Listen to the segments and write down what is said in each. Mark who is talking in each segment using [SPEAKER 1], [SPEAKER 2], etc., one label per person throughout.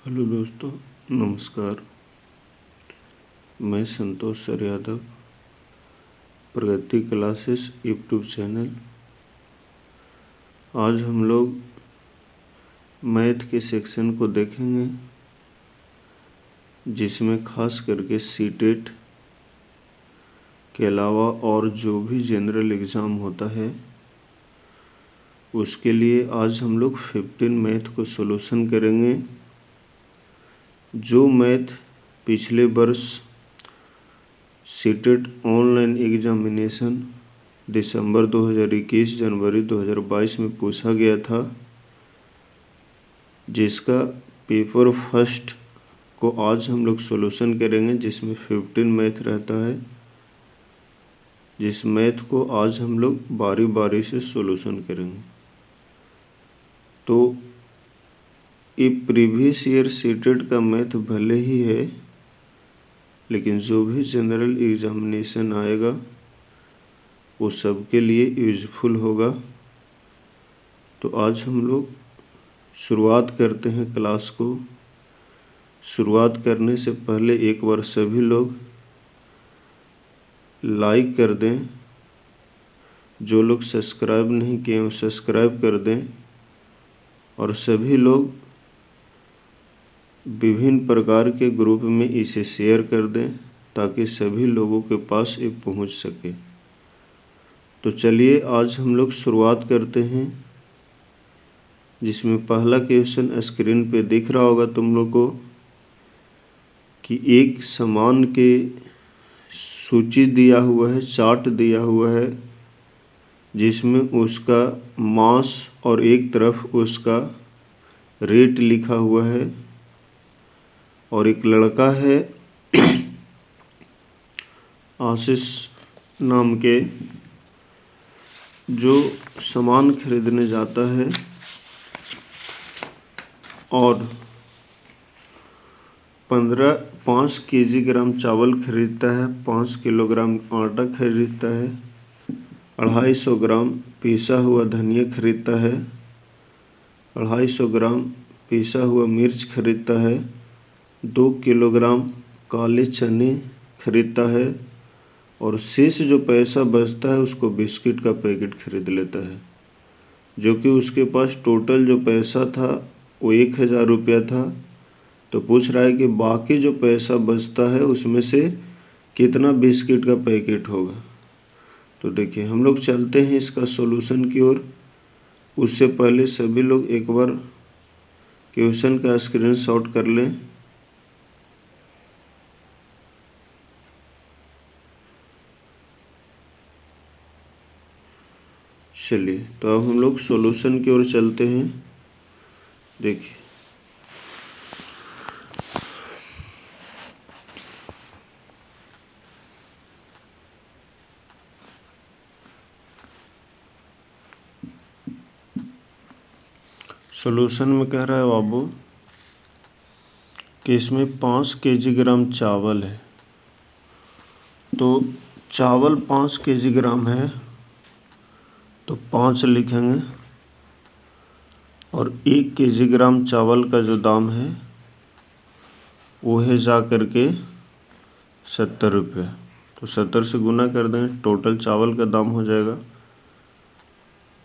[SPEAKER 1] Hello दोस्तों, नमस्कार। मैं संतोष सर यादव, प्रगति क्लासेस यूट्यूब चैनल। आज हम लोग मैथ के सेक्शन को देखेंगे, जिसमें खास करके सीटेट के अलावा और जो भी जनरल एग्ज़ाम होता है उसके लिए आज हम लोग 15 मैथ को सॉल्यूशन करेंगे। जो मैथ पिछले वर्ष सीटेट ऑनलाइन एग्जामिनेशन दिसंबर 2021 जनवरी 2022 में पूछा गया था, जिसका पेपर फर्स्ट को आज हम लोग सॉल्यूशन करेंगे, जिसमें 15 मैथ रहता है। जिस मैथ को आज हम लोग बारी बारी से सॉल्यूशन करेंगे। तो ये प्रीवियस ईयर सीटेट का मैथ भले ही है, लेकिन जो भी जनरल एग्जामिनेशन आएगा वो सबके लिए यूज़फुल होगा। तो आज हम लोग शुरुआत करते हैं क्लास को। शुरुआत करने से पहले एक बार सभी लोग लाइक कर दें। जो लोग सब्सक्राइब नहीं किए वो सब्सक्राइब कर दें, और सभी लोग विभिन्न प्रकार के ग्रुप में इसे शेयर कर दें, ताकि सभी लोगों के पास ये पहुंच सके। तो चलिए आज हम लोग शुरुआत करते हैं, जिसमें पहला क्वेश्चन स्क्रीन पे दिख रहा होगा तुम लोग को कि एक सामान के सूची दिया हुआ है, चार्ट दिया हुआ है, जिसमें उसका मास और एक तरफ उसका रेट लिखा हुआ है। और एक लड़का है आशीष नाम के, जो सामान खरीदने जाता है और 5 किलोग्राम चावल खरीदता है, 5 किलोग्राम आटा खरीदता है, 250 ग्राम पिसा हुआ धनिया खरीदता है, 250 ग्राम पिसा हुआ मिर्च खरीदता है, 2 किलोग्राम काले चने खरीदता है, और शेष जो पैसा बचता है उसको बिस्किट का पैकेट खरीद लेता है। जो कि उसके पास टोटल जो पैसा था वो 1000 रुपया था। तो पूछ रहा है कि बाकी जो पैसा बचता है उसमें से कितना बिस्किट का पैकेट होगा। तो देखिए हम लोग चलते हैं इसका सॉल्यूशन की ओर। उससे पहले सभी लोग एक बार क्वेश्चन का स्क्रीनशॉट कर लें। चलिए तो अब हम लोग सॉल्यूशन की ओर चलते हैं। देखिए सॉल्यूशन में कह रहा है बाबू कि इसमें 5 किलोग्राम चावल है। तो चावल 5 किलोग्राम है तो 5 लिखेंगे, और 1 किलोग्राम चावल का जो दाम है वो है जा करके 70 रुपये। तो 70 से गुना कर देंगे, टोटल चावल का दाम हो जाएगा।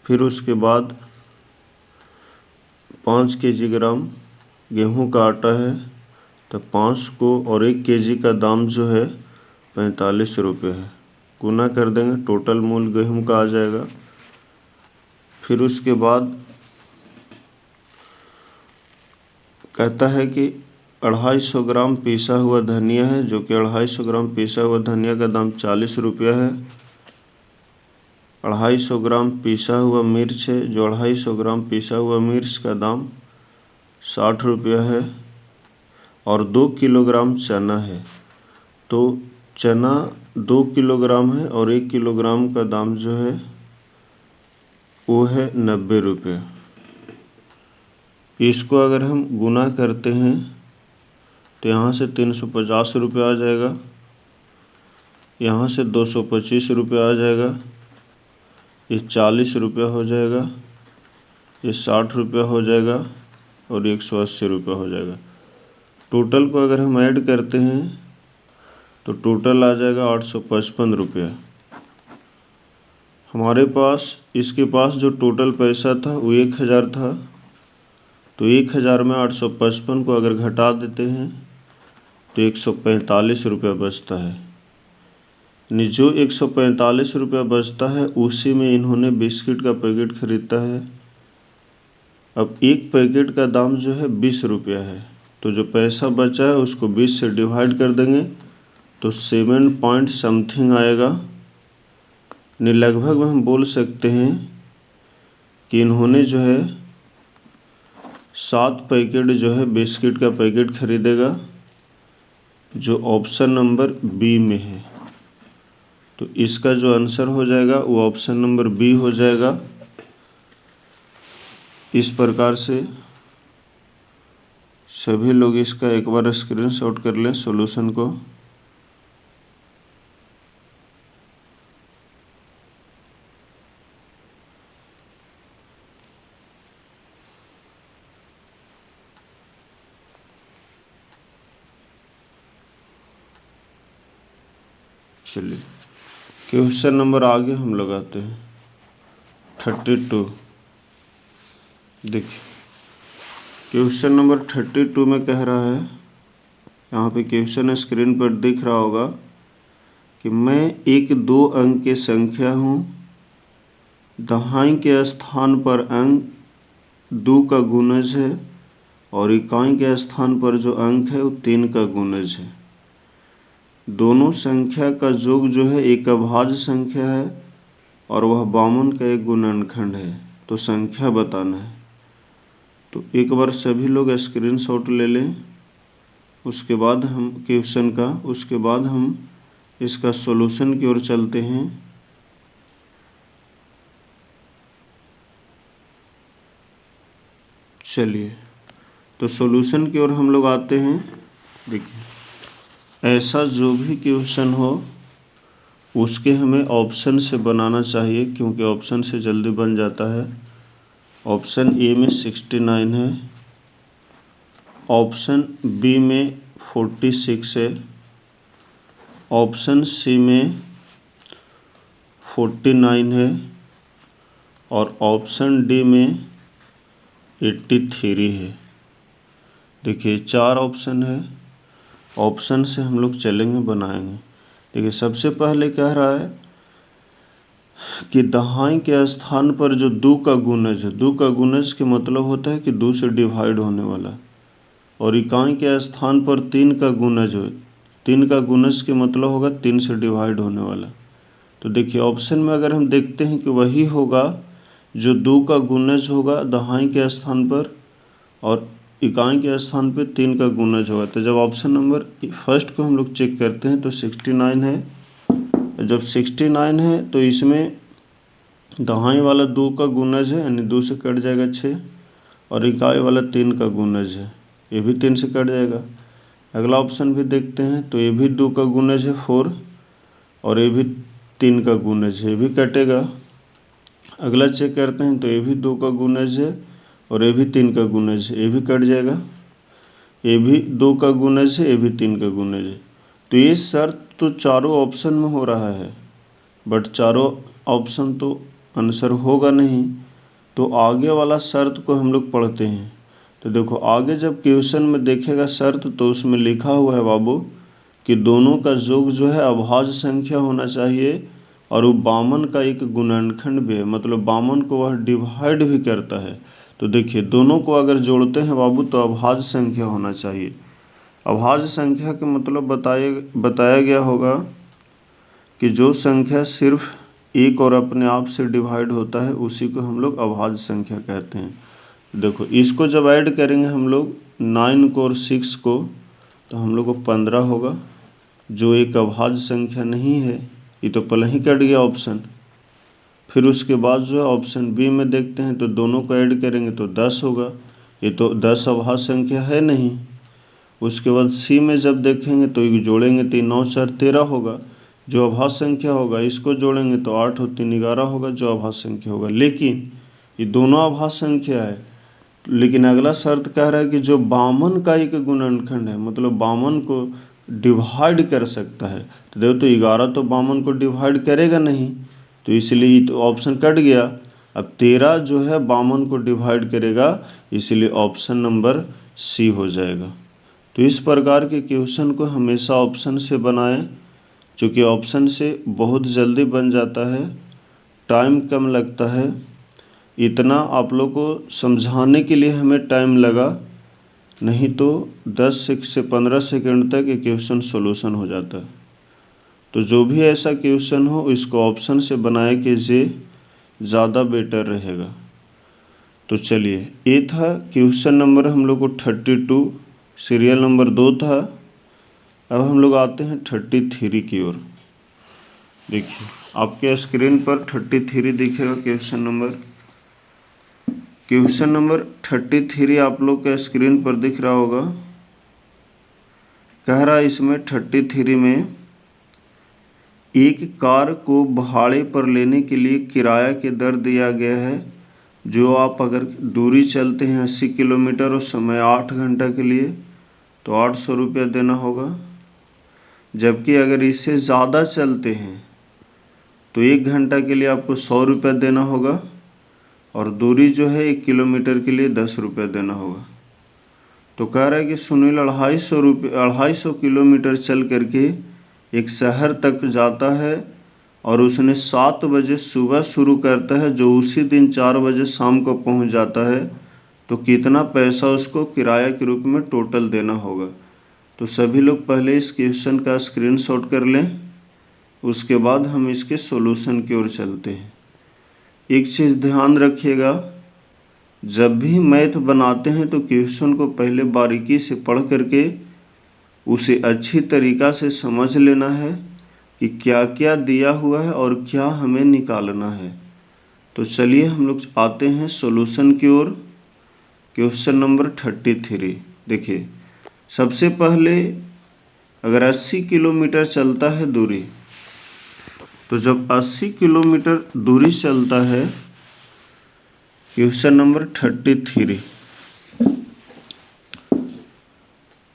[SPEAKER 1] फिर उसके बाद 5 किलोग्राम गेहूं का आटा है, तो 5 को और 1 केजी का दाम जो है 45 रुपये है। गुना कर देंगे, टोटल मूल्य गेहूं का आ जाएगा। फिर उसके बाद कहता है कि 250 ग्राम पिसा हुआ धनिया है, जो कि 250 ग्राम पिसा हुआ धनिया का दाम 40 रुपया है। 250 ग्राम पिसा हुआ मिर्च है, जो 250 ग्राम पिसा हुआ मिर्च का दाम 60 रुपया है। और 2 किलोग्राम चना है, तो चना 2 किलोग्राम है और 1 किलोग्राम का दाम जो है वो है 90 रुपये। इसको अगर हम गुना करते हैं तो यहाँ से 350 रुपये आ जाएगा, यहाँ से 225 रुपये आ जाएगा, ये 40 रुपये हो जाएगा, ये 60 रुपये हो जाएगा, और 180 रुपये हो जाएगा। टोटल को अगर हम ऐड करते हैं तो टोटल आ जाएगा 855 रुपया। हमारे पास इसके पास जो टोटल पैसा था वो 1000 था, तो 1000 में 855 को अगर घटा देते हैं तो 145 रुपया बचता है। यानी जो 145 रुपया बचता है उसी में इन्होंने बिस्किट का पैकेट खरीदा है। अब एक पैकेट का दाम जो है 20 रुपया है, तो जो पैसा बचा है उसको 20 से डिवाइड कर देंगे तो 7 पॉइंट समथिंग आएगा। यानी लगभग हम बोल सकते हैं कि इन्होंने जो है 7 पैकेट जो है बिस्किट का पैकेट खरीदेगा, जो ऑप्शन नंबर बी में है। तो इसका जो आंसर हो जाएगा वो ऑप्शन नंबर बी हो जाएगा। इस प्रकार से सभी लोग इसका एक बार स्क्रीनशॉट कर लें सॉल्यूशन को। चलिए क्वेश्चन नंबर आगे हम लोग आते हैं 32। देखिए क्वेश्चन नंबर 32 में कह रहा है, यहाँ पे क्वेश्चन स्क्रीन पर दिख रहा होगा कि मैं एक 2 अंक की संख्या हूँ, दहाई के स्थान पर अंक 2 का गुणज है और इकाई के स्थान पर जो अंक है वो 3 का गुणज है। दोनों संख्या का योग जो है एक अभाज्य संख्या है और वह 52 का एक गुणनखंड है, तो संख्या बताना है। तो एक बार सभी लोग स्क्रीनशॉट ले लें, उसके बाद हम क्वेश्चन का, उसके बाद हम इसका सॉल्यूशन की ओर चलते हैं। चलिए तो सॉल्यूशन की ओर हम लोग आते हैं। देखिए ऐसा जो भी क्वेश्चन हो उसके हमें ऑप्शन से बनाना चाहिए, क्योंकि ऑप्शन से जल्दी बन जाता है। ऑप्शन ए में 69 है, ऑप्शन बी में 46 है, ऑप्शन सी में 49 है और ऑप्शन डी में 83 है। देखिए 4 ऑप्शन है, ऑप्शन से हम लोग चलेंगे बनाएंगे। देखिए सबसे पहले कह रहा है कि दहाई के स्थान पर जो 2 का गुणज है, 2 का गुणज के मतलब होता है कि 2 से डिवाइड होने वाला, और इकाई के स्थान पर 3 का गुणज हो, 3 का गुणज के मतलब होगा 3 से डिवाइड होने वाला। तो देखिए ऑप्शन में अगर हम देखते हैं कि वही होगा जो 2 का गुणज होगा दहाई के स्थान पर और इकाई के स्थान पे 3 का गुणज होगा। तो जब ऑप्शन नंबर फर्स्ट को हम लोग चेक करते हैं तो 69 है। जब 69 है तो इसमें दहाई वाला 2 का गुणज है, यानी 2 से कट जाएगा 6, और इकाई वाला 3 का गुणज है, ये भी 3 से कट जाएगा। अगला ऑप्शन भी देखते हैं तो ये भी 2 का गुणज है 4, और ये भी 3 का गुणज है, ये भी कटेगा। अगला चेक करते हैं तो ये भी 2 का गुणज है और ये भी 3 का गुणज है, ये भी कट जाएगा। ये भी 2 का गुणज है, ये भी 3 का गुणज है। तो ये शर्त तो चारों ऑप्शन में हो रहा है, बट चारों ऑप्शन तो आंसर होगा नहीं। तो आगे वाला शर्त को हम लोग पढ़ते हैं। तो देखो आगे जब क्वेश्चन में देखेगा शर्त तो उसमें लिखा हुआ है बाबू कि दोनों का योग जो है अभाज्य संख्या होना चाहिए और वो 52 का एक गुणनखंड भी है, मतलब 52 को वह डिवाइड भी करता है। तो देखिए दोनों को अगर जोड़ते हैं बाबू तो अभाज्य संख्या होना चाहिए। अभाज्य संख्या का मतलब बताया गया होगा कि जो संख्या सिर्फ एक और अपने आप से डिवाइड होता है उसी को हम लोग अभाज्य संख्या कहते हैं। देखो इसको जब ऐड करेंगे हम लोग 9 को और 6 को तो हम लोग को 15 होगा, जो एक अभाज्य संख्या नहीं है, ये तो पहले ही कट गया ऑप्शन। फिर उसके बाद जो है ऑप्शन बी में देखते हैं तो दोनों को ऐड करेंगे तो 10 होगा, ये तो 10 अभाज्य संख्या है नहीं। उसके बाद सी में जब देखेंगे तो ये जोड़ेंगे तो 9 4 13 होगा, जो अभाज्य संख्या होगा। इसको जोड़ेंगे तो 8 और 3 11 होगा, जो अभाज्य संख्या होगा। लेकिन ये दोनों अभाज्य संख्या है, लेकिन अगला शर्त कह रहा है कि जो बामन का एक गुणनखंड है, मतलब बामन को डिवाइड कर सकता है। तो देखो, तो 11 तो बामन को डिवाइड करेगा नहीं, तो इसलिए तो ऑप्शन कट गया। अब 13 जो है बामन को डिवाइड करेगा, इसलिए ऑप्शन नंबर सी हो जाएगा। तो इस प्रकार के क्वेश्चन को हमेशा ऑप्शन से बनाएं, क्योंकि ऑप्शन से बहुत जल्दी बन जाता है, टाइम कम लगता है। इतना आप लोग को समझाने के लिए हमें टाइम लगा, नहीं तो 10 से 15 सेकंड तक ये क्वेश्चन सॉल्यूशन हो जाता है। तो जो भी ऐसा क्वेश्चन हो इसको ऑप्शन से बनाए कि ये ज़्यादा बेटर रहेगा। तो चलिए, ये था क्वेश्चन नंबर हम लोग को 32, सीरियल नंबर 2 था। अब हम लोग आते हैं 33 की ओर। देखिए, आपके स्क्रीन पर 33 दिखेगा क्वेश्चन नंबर 33 आप लोग के स्क्रीन पर दिख रहा होगा। कह रहा है इसमें 33 में, एक कार को भाड़े पर लेने के लिए किराया के दर दिया गया है, जो आप अगर दूरी चलते हैं 80 किलोमीटर और समय 8 घंटा के लिए तो 800 रुपया देना होगा। जबकि अगर इससे ज़्यादा चलते हैं तो 1 घंटा के लिए आपको 100 रुपया देना होगा, और दूरी जो है 1 किलोमीटर के लिए 10 रुपया देना होगा। तो कह रहा है कि सुनील 250 किलोमीटर चल करके एक शहर तक जाता है और उसने 7 बजे सुबह शुरू करता है, जो उसी दिन 4 बजे शाम को पहुंच जाता है, तो कितना पैसा उसको किराया के रूप में टोटल देना होगा। तो सभी लोग पहले इस क्वेश्चन का स्क्रीनशॉट कर लें, उसके बाद हम इसके सॉल्यूशन की ओर चलते हैं। एक चीज़ ध्यान रखिएगा, जब भी मैथ बनाते हैं तो क्वेश्चन को पहले बारीकी से पढ़ करके उसे अच्छी तरीक़ा से समझ लेना है कि क्या क्या दिया हुआ है और क्या हमें निकालना है। तो चलिए हम लोग आते हैं सॉल्यूशन की ओर। क्वेश्चन नंबर 33 देखिए, सबसे पहले अगर 80 किलोमीटर चलता है दूरी, तो जब 80 किलोमीटर दूरी चलता है, क्वेश्चन नंबर 33,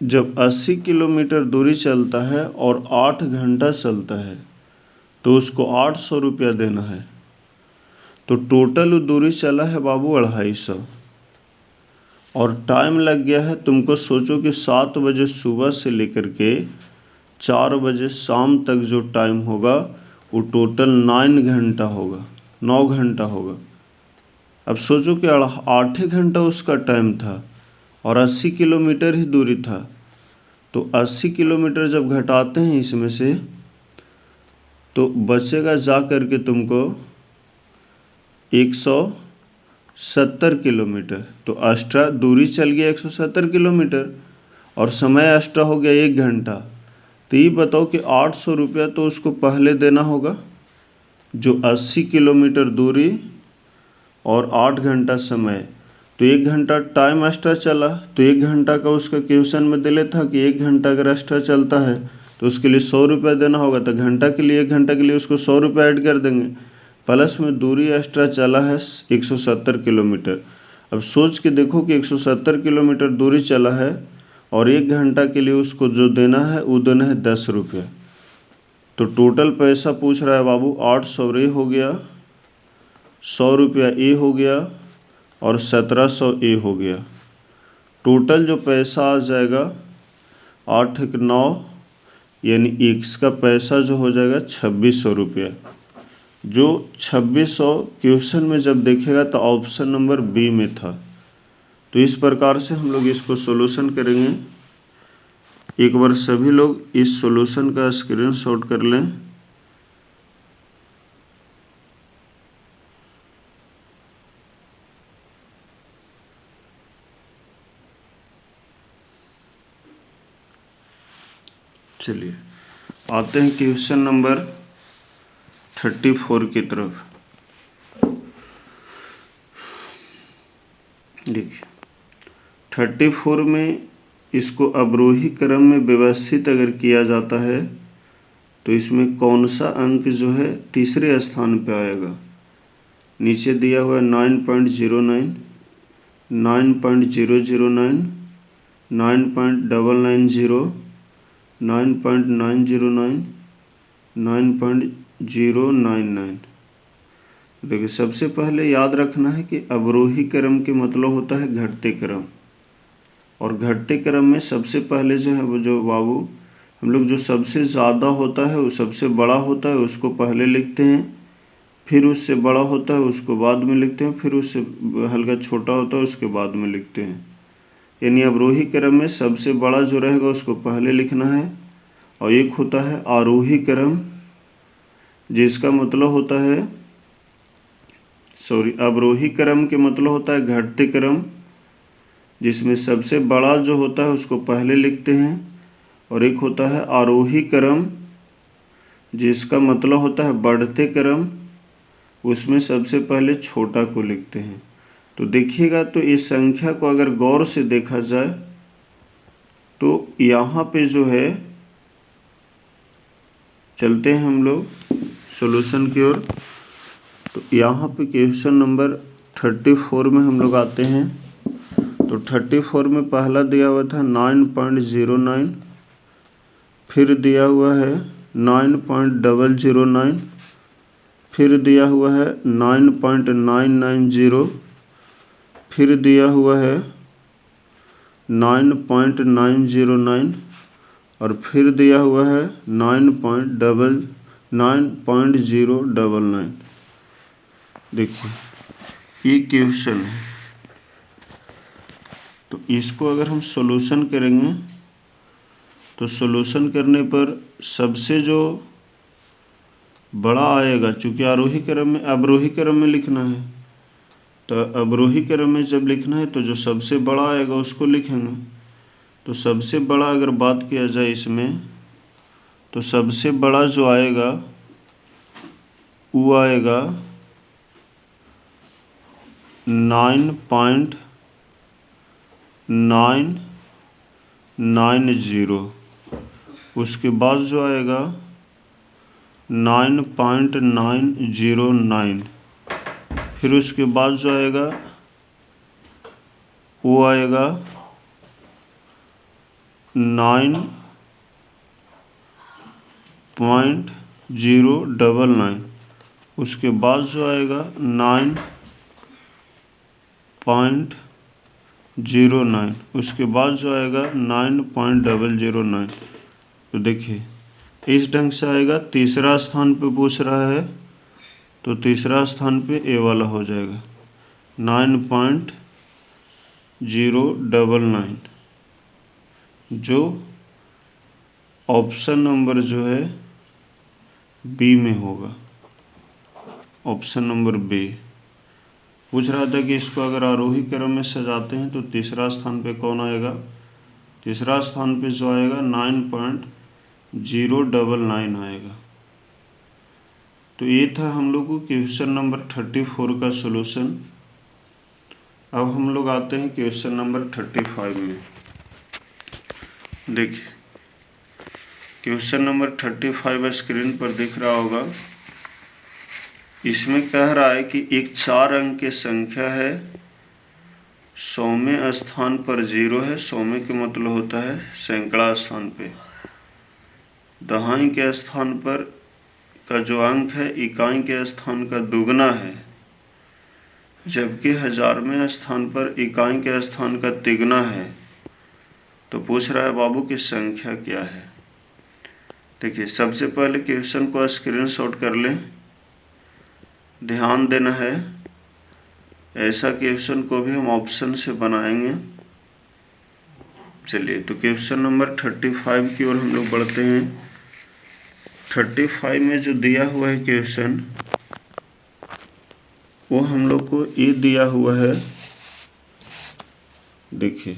[SPEAKER 1] जब 80 किलोमीटर दूरी चलता है और 8 घंटा चलता है तो उसको 800 रुपया देना है। तो टोटल दूरी चला है बाबू 250, और टाइम लग गया है, तुमको सोचो कि 7 बजे सुबह से लेकर के 4 बजे शाम तक जो टाइम होगा वो टोटल 9 घंटा होगा, 9 घंटा होगा। अब सोचो कि 8 घंटा उसका टाइम था और 80 किलोमीटर ही दूरी था, तो 80 किलोमीटर जब घटाते हैं इसमें से तो बचेगा जा कर के तुमको 170 किलोमीटर। तो एक्स्ट्रा दूरी चल गया 170 किलोमीटर और समय एक्स्ट्रा हो गया 1 घंटा। तो ये बताओ कि 800 रुपया तो उसको पहले देना होगा, जो 80 किलोमीटर दूरी और 8 घंटा समय, तो 1 घंटा टाइम एक्स्ट्रा चला, तो 1 घंटा का उसका क्वेश्चन में दिले था कि 1 घंटा अगर एक्स्ट्रा चलता है तो उसके लिए 100 रुपया देना होगा। तो घंटा के लिए 1 घंटा के लिए उसको 100 रुपया ऐड कर देंगे, प्लस में दूरी एक्स्ट्रा चला है 170 किलोमीटर। अब सोच के देखो कि 170 किलोमीटर दूरी चला है और 1 घंटा के लिए उसको जो देना है वो देना है 10 रुपया। तो टोटल पैसा पूछ रहा है बाबू 800 रे हो गया, 100 रुपया ए हो गया और 1700 ए हो गया। टोटल जो पैसा आ जाएगा 8 एक 9, यानी इसका पैसा जो हो जाएगा 2600 रुपया। जो 2600 क्वेश्चन में जब देखेगा तो ऑप्शन नंबर बी में था। तो इस प्रकार से हम लोग इसको सॉल्यूशन करेंगे। एक बार सभी लोग इस सॉल्यूशन का स्क्रीनशॉट कर लें। चलिए आते हैं क्वेश्चन नंबर 34 की तरफ। देखिए 34 में इसको अवरोही क्रम में व्यवस्थित अगर किया जाता है तो इसमें कौन सा अंक जो है तीसरे स्थान पे आएगा। नीचे दिया हुआ है 9.09, 9.009, 9.990, 9.909, 9.099। देखिए सबसे पहले याद रखना है कि अवरोही क्रम के मतलब होता है घटते क्रम, और घटते क्रम में सबसे पहले जो है वो जो बाबू हम लोग जो सबसे ज़्यादा होता है वो सबसे बड़ा होता है उसको पहले लिखते हैं, फिर उससे बड़ा होता है उसको बाद में लिखते हैं, फिर उससे हल्का छोटा होता है उसके बाद में लिखते हैं। यानी अवरोही क्रम में सबसे बड़ा जो रहेगा उसको पहले लिखना है। और एक होता है आरोही क्रम, जिसका मतलब होता है अवरोही क्रम के मतलब होता है घटते क्रम, जिसमें सबसे बड़ा जो होता है उसको पहले लिखते हैं। और एक होता है आरोही क्रम, जिसका मतलब होता है बढ़ते क्रम, उसमें सबसे पहले छोटा को लिखते हैं। तो देखिएगा तो इस संख्या को अगर गौर से देखा जाए तो यहाँ पे जो है, चलते हैं हम लोग सॉल्यूशन की ओर। तो यहाँ पे क्वेश्चन नंबर 34 में हम लोग आते हैं। तो 34 में पहला दिया हुआ था 9.09, फिर दिया हुआ है 9.009, फिर दिया हुआ है 9.990, फिर दिया हुआ है 9.909, और फिर दिया हुआ है 9.099। देखिए ये क्वेश्चन है, तो इसको अगर हम सॉल्यूशन करेंगे तो सॉल्यूशन करने पर सबसे जो बड़ा आएगा, चूँकि आरोही क्रम में अवरोही क्रम में लिखना है, तो अवरोही क्रम में जब लिखना है तो जो सबसे बड़ा आएगा उसको लिखेंगे। तो सबसे बड़ा अगर बात किया जाए इसमें, तो सबसे बड़ा जो आएगा वो आएगा 9.990, उसके बाद जो आएगा 9.909, फिर उसके बाद जो आएगा वो आएगा 9.099, उसके बाद जो आएगा 9.09, उसके बाद जो आएगा 9.009। तो देखिए इस ढंग से आएगा। तीसरा स्थान पे पूछ रहा है तो तीसरा स्थान पे ए वाला हो जाएगा 9.099, जो ऑप्शन नंबर जो है बी में होगा। ऑप्शन नंबर बी पूछ रहा था कि इसको अगर आरोही क्रम में सजाते हैं तो तीसरा स्थान पे कौन आएगा। तीसरा स्थान पे जो आएगा 9.099 आएगा। तो ये था हम लोग को क्वेश्चन नंबर 34 का सॉल्यूशन। अब हम लोग आते हैं क्वेश्चन नंबर 35 में। देखिए क्वेश्चन नंबर 35 स्क्रीन पर दिख रहा होगा। इसमें कह रहा है कि एक 4 अंक की संख्या है, 100वें स्थान पर 0 है। 100वें के मतलब होता है सैकड़ा स्थान पे। दहाई के स्थान पर का जो अंक है इकाई के स्थान का दुगना है, जबकि 1000वें स्थान पर इकाई के स्थान का तिगुना है। तो पूछ रहा है बाबू की संख्या क्या है। देखिए सबसे पहले क्वेश्चन को स्क्रीनशॉट कर लें, ध्यान देना है। ऐसा क्वेश्चन को भी हम ऑप्शन से बनाएंगे। चलिए तो क्वेश्चन नंबर 35 की ओर हम लोग बढ़ते हैं। 35 में जो दिया हुआ है क्वेश्चन, वो हम लोग को ये दिया हुआ है। देखिए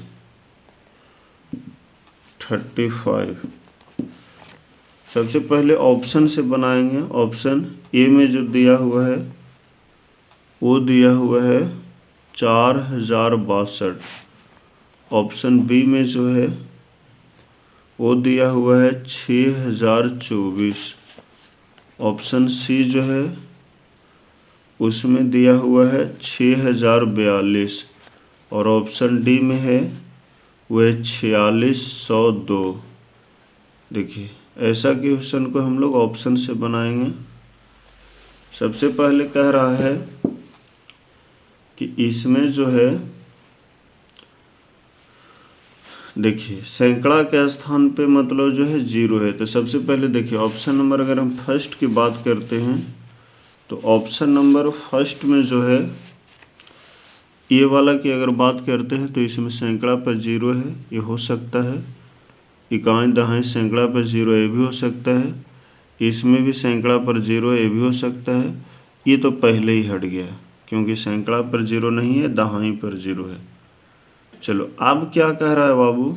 [SPEAKER 1] 35 सबसे पहले ऑप्शन से बनाएंगे। ऑप्शन ए में जो दिया हुआ है वो दिया हुआ है 4062। ऑप्शन बी में जो है वो दिया हुआ है 6024। ऑप्शन सी जो है उसमें दिया हुआ है 6042। और ऑप्शन डी में है वो है 4602। देखिए ऐसा क्वेश्चन को हम लोग ऑप्शन से बनाएंगे। सबसे पहले कह रहा है कि इसमें जो है देखिए सैकड़ा के स्थान पे मतलब जो है 0 है। तो सबसे पहले देखिए ऑप्शन नंबर अगर हम फर्स्ट की बात करते हैं तो ऑप्शन नंबर फर्स्ट में जो है ये वाला की अगर बात करते हैं तो इसमें सैकड़ा पर 0 है, ये हो सकता है। इकाई दहाई सैकड़ा पर 0 ये भी हो सकता है। इसमें भी सैकड़ा पर 0 ये भी हो सकता है। ये तो पहले ही हट गया क्योंकि सैकड़ा पर 0 नहीं है, दहाई पर 0 है। चलो अब क्या कह रहा है बाबू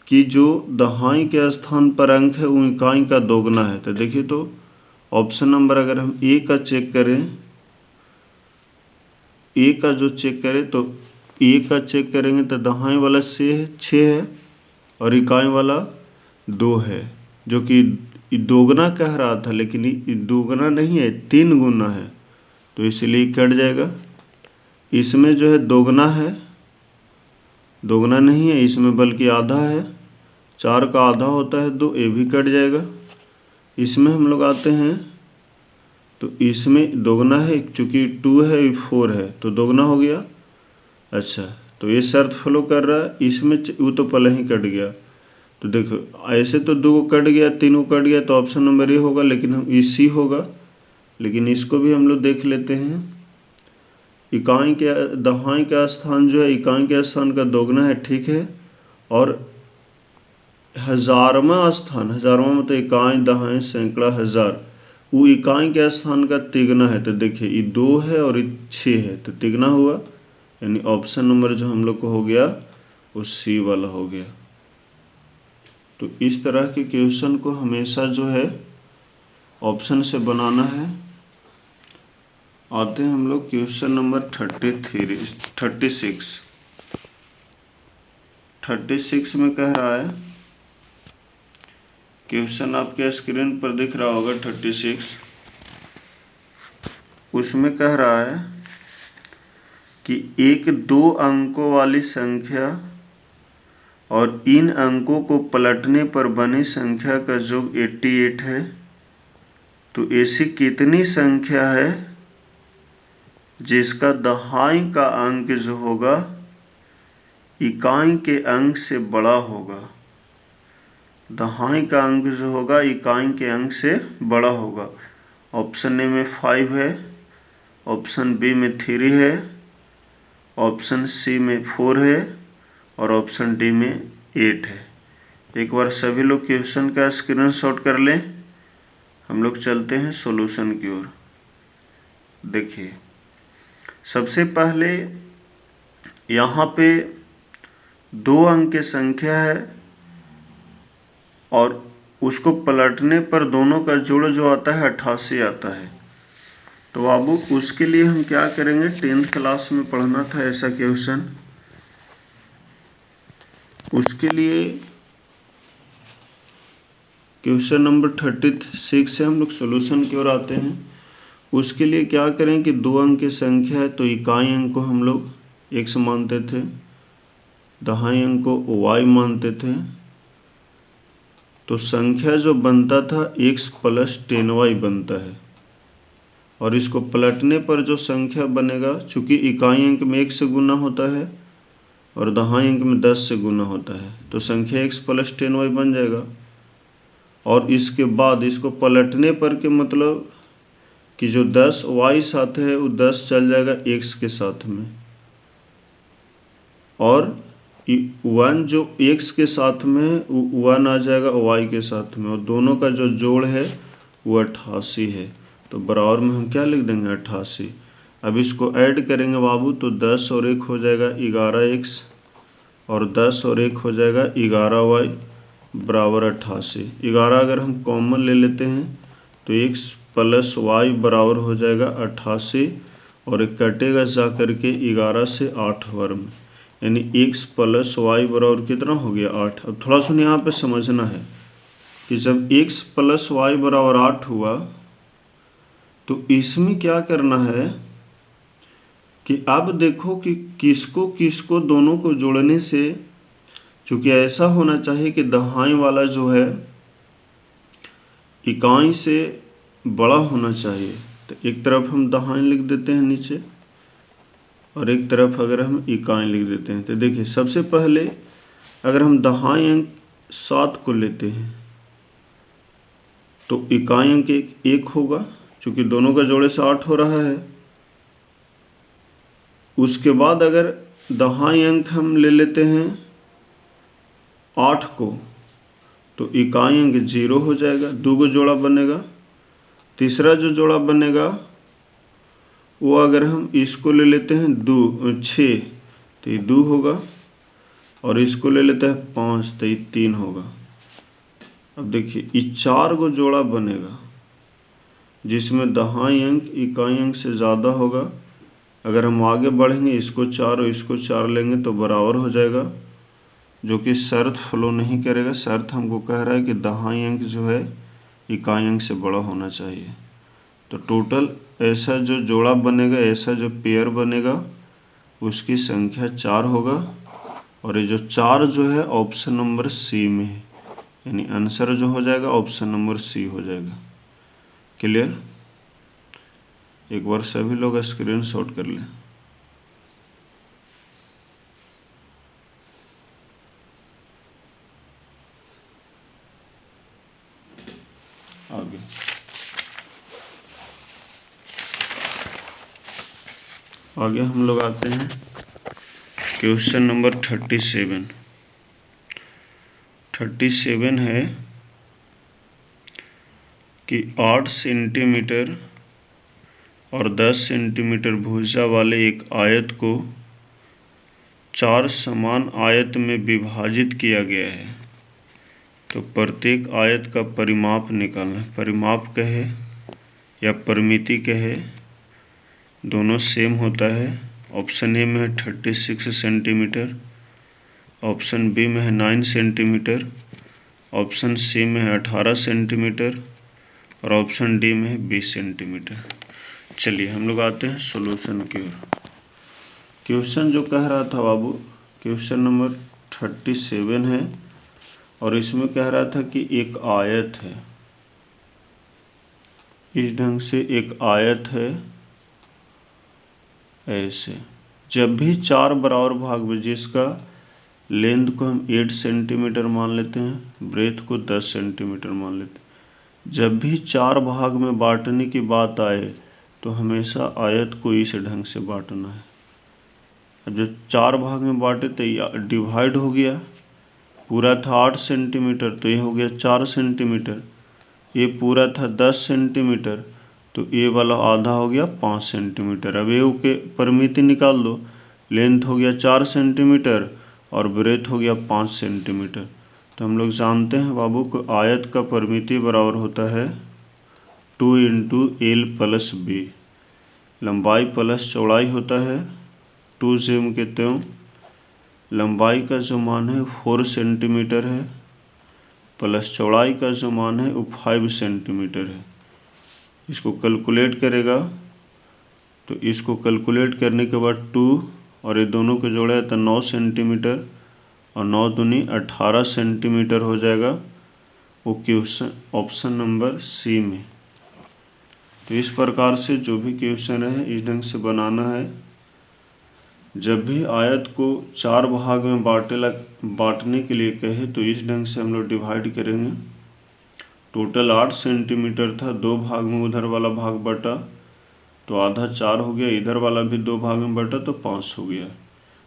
[SPEAKER 1] कि जो दहाई के स्थान पर अंक है वो इकाई का दोगुना है। तो देखिए तो ऑप्शन नंबर अगर हम ए का चेक करें, ए का जो चेक करें तो ए का चेक करेंगे तो दहाई वाला 6 है और इकाई वाला 2 है, जो कि दोगुना कह रहा था लेकिन ये दोगुना नहीं है, 3 गुना है। तो इसलिए कट जाएगा। इसमें जो है दोगुना है, दोगुना नहीं है इसमें बल्कि आधा है। 4 का आधा होता है 2, ये भी कट जाएगा। इसमें हम लोग आते हैं तो इसमें दोगुना है, चूँकि 2 है 4 है तो दोगुना हो गया। अच्छा तो ये शर्त फॉलो कर रहा है। इसमें वो तो पहले ही कट गया। तो देखो ऐसे तो 2 कट गया, 3 कट गया तो ऑप्शन नंबर ए होगा, लेकिन हम इसी होगा। लेकिन इसको भी हम लोग देख लेते हैं। इकाई के दहाई का स्थान जो है इकाई के स्थान का दोगुना है, ठीक है। और हजारवां स्थान, हजारवां मतलब इकाई दहाई सैकड़ा हज़ार, वो इकाई के स्थान का तिगुना है। तो देखिए ये 2 है और ये 6 है तो तिगुना हुआ, यानी ऑप्शन नंबर जो हम लोग को हो गया वो सी वाला हो गया। तो इस तरह के क्वेश्चन को हमेशा जो है ऑप्शन से बनाना है। आते हैं हम लोग क्वेश्चन नंबर 36 में कह रहा है, क्वेश्चन आपके स्क्रीन पर दिख रहा होगा 36। उसमें कह रहा है कि एक 2 अंकों वाली संख्या और इन अंकों को पलटने पर बनी संख्या का योग 88 है। तो ऐसी कितनी संख्या है जिसका दहाई का अंक जो होगा इकाई के अंक से बड़ा होगा। दहाई का अंक जो होगा इकाई के अंक से बड़ा होगा। ऑप्शन ए में 5 है, ऑप्शन बी में 3 है, ऑप्शन सी में 4 है और ऑप्शन डी में 8 है। एक बार सभी लोग क्वेश्चन का स्क्रीनशॉट कर लें। हम लोग चलते हैं सॉल्यूशन की ओर। देखिए सबसे पहले यहाँ पे 2 अंक की संख्या है और उसको पलटने पर दोनों का जोड़ जो आता है 88 आता है। तो बाबू उसके लिए हम क्या करेंगे, 10th क्लास में पढ़ना था ऐसा क्वेश्चन। उसके लिए क्वेश्चन नंबर 36 से हम लोग सॉल्यूशन की ओर आते हैं। उसके लिए क्या करें कि 2 अंक की संख्या है तो इकाई अंक को हम लोग x मानते थे, दहाई अंक को y मानते थे। तो संख्या जो बनता था x + 10y बनता है और इसको पलटने पर जो संख्या बनेगा, चूँकि इकाई अंक में 1 से गुना होता है और दहाई अंक में 10 से गुना होता है तो संख्या x + 10y बन जाएगा। और इसके बाद इसको पलटने पर के मतलब कि जो 10 y साथ है वो 10 चल जाएगा x के साथ में, और 1 जो x के साथ में वो 1 आ जाएगा y के साथ में, और दोनों का जो जोड़ है वो 88 है। तो बराबर में हम क्या लिख देंगे 88। अब इसको ऐड करेंगे बाबू तो 10 और 1 हो जाएगा 11x और 10 और 1 हो जाएगा 11y बराबर 88। 11 अगर हम कॉमन ले लेते हैं तो x + y बराबर हो जाएगा 88 और एक कटेगा जा करके 11 से 8 वर्ग, यानी x + y बराबर कितना हो गया 8। अब थोड़ा सुन यहाँ पे समझना है कि जब x + y बराबर 8 हुआ तो इसमें क्या करना है कि अब देखो कि किसको किसको दोनों को जोड़ने से, चूंकि ऐसा होना चाहिए कि दहाई वाला जो है इकाई से बड़ा होना चाहिए, तो एक तरफ हम दहाई लिख देते हैं नीचे और एक तरफ अगर हम इकाई लिख देते हैं। तो देखिए सबसे पहले अगर हम दहाई अंक 7 को लेते हैं तो इकाई अंक एक होगा, चूंकि दोनों का जोड़े से 8 हो रहा है। उसके बाद अगर दहाई अंक हम ले लेते हैं 8 को तो इकाई अंक 0 हो जाएगा, 2 को जोड़ा बनेगा। तीसरा जो जोड़ा बनेगा वो अगर हम इसको ले लेते हैं 6 तो ये 2 होगा, और इसको ले लेते हैं 5 तो ये 3 होगा। अब देखिए ये 4 को जोड़ा बनेगा जिसमें दहाई अंक इकाई अंक से ज़्यादा होगा। अगर हम आगे बढ़ेंगे इसको 4 और इसको 4 लेंगे तो बराबर हो जाएगा, जो कि शर्त फॉलो नहीं करेगा। शर्त हमको कह रहा है कि दहाई अंक जो है इकाई अंक से बड़ा होना चाहिए। तो टोटल ऐसा जो जोड़ा बनेगा, ऐसा जो पेयर बनेगा उसकी संख्या 4 होगा, और ये जो 4 जो है ऑप्शन नंबर सी में है, यानी आंसर जो हो जाएगा ऑप्शन नंबर सी हो जाएगा। क्लियर? एक बार सभी लोग स्क्रीनशॉट कर लें। आगे आगे हम लोग आते हैं क्वेश्चन नंबर 37 है कि 8 सेंटीमीटर और 10 सेंटीमीटर भुजा वाले एक आयत को 4 समान आयत में विभाजित किया गया है, तो प्रत्येक आयत का परिमाप निकालना है। परिमाप कहे या परिमिति कहे, दोनों सेम होता है। ऑप्शन ए में है 36 सेंटीमीटर, ऑप्शन बी में है 9 सेंटीमीटर, ऑप्शन सी में है 18 सेंटीमीटर और ऑप्शन डी में है 20 सेंटीमीटर। चलिए हम लोग आते हैं सॉल्यूशन की ओर। क्वेश्चन जो कह रहा था बाबू, क्वेश्चन नंबर 37 है और इसमें कह रहा था कि एक आयत है, इस ढंग से एक आयत है ऐसे। जब भी 4 बराबर भाग में, जिसका लेंथ को हम 8 सेंटीमीटर मान लेते हैं, ब्रेथ को 10 सेंटीमीटर मान लेते हैं, जब भी 4 भाग में बांटने की बात आए तो हमेशा आयत को इस ढंग से बांटना है। अब जब 4 भाग में बांटे तो ये डिवाइड हो गया, पूरा था 8 सेंटीमीटर तो ये हो गया 4 सेंटीमीटर, ये पूरा था 10 सेंटीमीटर तो ये वाला आधा हो गया 5 सेंटीमीटर। अब ये के परिमिति निकाल दो, लेंथ हो गया 4 सेंटीमीटर और ब्रेथ हो गया 5 सेंटीमीटर। तो हम लोग जानते हैं बाबू को आयत का परिमिति बराबर होता है 2 इंटू एल प्लस बी, लंबाई प्लस चौड़ाई होता है 2 जेम के त्यों। लंबाई का जो मान है 4 सेंटीमीटर है, प्लस चौड़ाई का जो मान है वो 5 सेंटीमीटर है। इसको कैलकुलेट करेगा तो इसको कैलकुलेट करने के बाद 2 और ये दोनों को जोड़ा तो 9 सेंटीमीटर और 9 दूनी 18 सेंटीमीटर हो जाएगा। वो क्वेश्चन ऑप्शन नंबर सी में। तो इस प्रकार से जो भी क्वेश्चन है इस ढंग से बनाना है। जब भी आयत को 4 भाग में बांटने के लिए कहे तो इस ढंग से हम लोग डिवाइड करेंगे। टोटल 8 सेंटीमीटर था, 2 भाग में उधर वाला भाग बटा तो आधा 4 हो गया, इधर वाला भी 2 भाग में बटा तो 5 हो गया।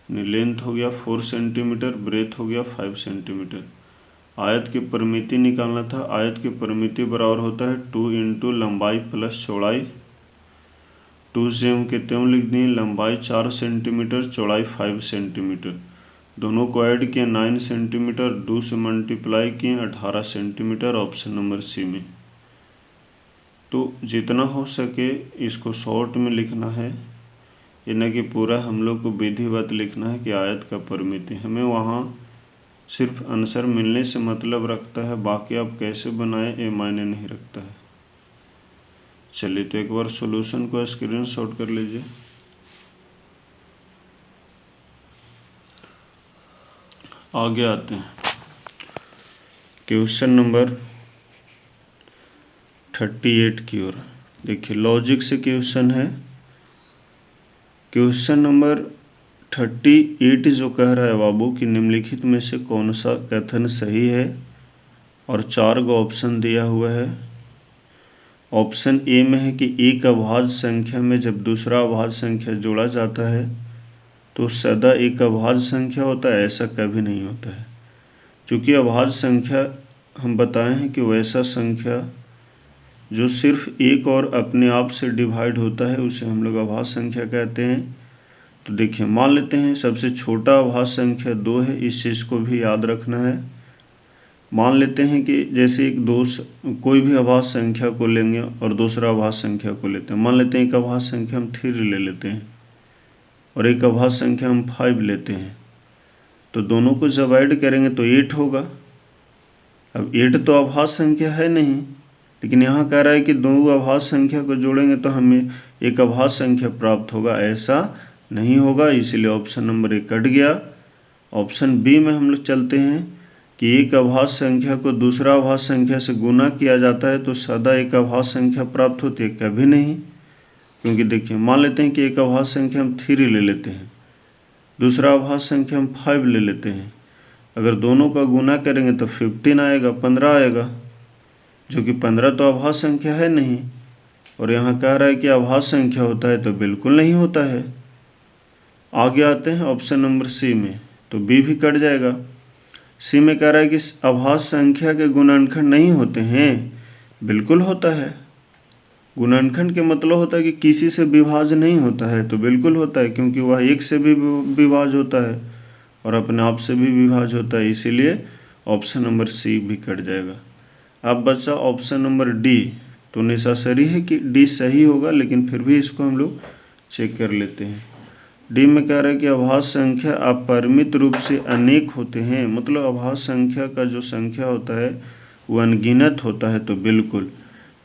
[SPEAKER 1] लेंथ हो गया 4 सेंटीमीटर, ब्रेथ हो गया 5 सेंटीमीटर। आयत की परिमिति निकालना था, आयत की परिमिति बराबर होता है 2 इंटू लंबाई प्लस चौड़ाई। 2 जेम के त्यों लिख दिए, लंबाई 4 सेंटीमीटर, चौड़ाई 5 सेंटीमीटर, दोनों को ऐड किए 9 सेंटीमीटर, 2 से मल्टीप्लाई किए 18 सेंटीमीटर, ऑप्शन नंबर सी में। तो जितना हो सके इसको शॉर्ट में लिखना है, ये न कि पूरा हम लोग को विधिवत लिखना है कि आयत का परिमिति। हमें वहाँ सिर्फ आंसर मिलने से मतलब रखता है, बाकी आप कैसे बनाएं ये मायने नहीं रखता है। चलिए तो एक बार सॉल्यूशन को स्क्रीनशॉट कर लीजिए। आगे आते हैं क्वेश्चन नंबर 38 की ओर। देखिए लॉजिक से क्वेश्चन है। क्वेश्चन नंबर 38 जो कह रहा है बाबू कि निम्नलिखित में से कौन सा कथन सही है, और 4 गो ऑप्शन दिया हुआ है। ऑप्शन ए में है कि एक अभाज्य संख्या में जब दूसरा अभाज्य संख्या जोड़ा जाता है तो सदा एक अभाज्य संख्या होता है, ऐसा कभी नहीं होता है। चूँकि अभाज्य संख्या हम बताए हैं कि वैसा संख्या जो सिर्फ एक और अपने आप से डिवाइड होता है उसे हम लोग अभाज्य संख्या कहते हैं। तो देखिए मान लेते हैं सबसे छोटा अभाज्य संख्या 2 है, इस चीज़ को भी याद रखना है। मान लेते हैं कि जैसे कोई भी अभाज्य संख्या को लेंगे और दूसरा अभाज्य संख्या को लेते हैं। मान लेते हैं एक अभाज्य संख्या हम 3 ले लेते हैं और एक अभाज्य संख्या हम 5 लेते हैं, तो दोनों को डिवाइड करेंगे तो 8 होगा। अब 8 तो अभाज्य संख्या है नहीं, लेकिन यहाँ कह रहा है कि दो अभाज्य संख्या को जोड़ेंगे तो हमें एक अभाज्य संख्या प्राप्त होगा, ऐसा नहीं होगा। इसलिए ऑप्शन नंबर 1 कट गया। ऑप्शन बी में हम लोग चलते हैं कि एक अभाज्य संख्या को दूसरा अभाज्य संख्या से गुना किया जाता है तो सदा एक अभाज्य संख्या प्राप्त होती है, कभी नहीं। क्योंकि देखिए मान लेते हैं कि एक अभाज्य संख्या हम 3 ले लेते हैं, दूसरा अभाज्य संख्या हम 5 ले लेते हैं। अगर दोनों का गुना करेंगे तो 15 आएगा, 15 आएगा, जो कि 15 तो अभाज्य संख्या है नहीं। और यहाँ कह रहा है कि अभाज्य संख्या होता है, तो बिल्कुल नहीं होता है। आगे आते हैं ऑप्शन नंबर सी में, तो बी भी कट जाएगा। सी में कह रहा है कि अभाज्य संख्या के गुणनखंड नहीं होते हैं, बिल्कुल होता है। गुणनखंड के मतलब होता है कि किसी से विभाज्य नहीं होता है, तो बिल्कुल होता है, क्योंकि वह एक से भी विभाज्य होता है और अपने आप से भी विभाज्य होता है। इसीलिए ऑप्शन नंबर सी भी कट जाएगा। अब बचा ऑप्शन नंबर डी। तो नेसेसरी है कि डी सही होगा, लेकिन फिर भी इसको हम लोग चेक कर लेते हैं। डी में कह रहा है कि अभाज्य संख्या अपरिमित रूप से अनेक होते हैं, मतलब अभाज्य संख्या का जो संख्या होता है वो अनगिनत होता है, तो बिल्कुल।